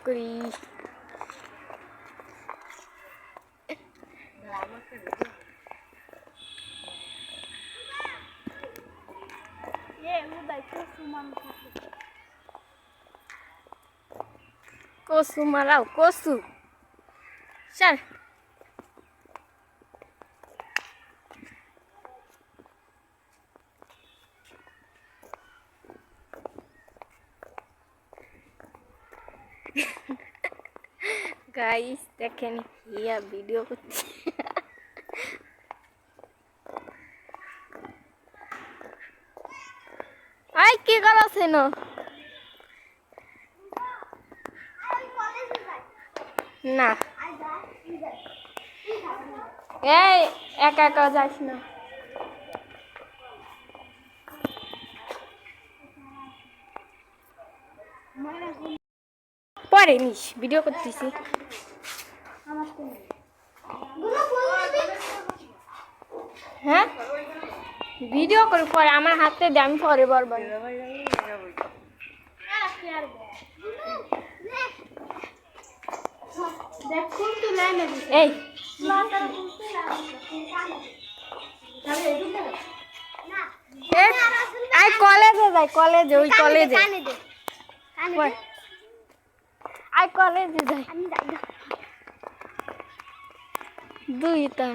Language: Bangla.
করি। কসু মারাও কসু চল। গাইস দেখেন হিয়া ভিডিও করছে। আই কি করছে না না এই একা একা যাস না। পরে নিস ভিডিও করতেছি। হ্যাঁ ভিডিও করে পরে আমার হাতে দে আমি পরে বলবো। এই আই কলেজে যাই কলেজে ওই কলেজে আই কলেজে যাই দুই তা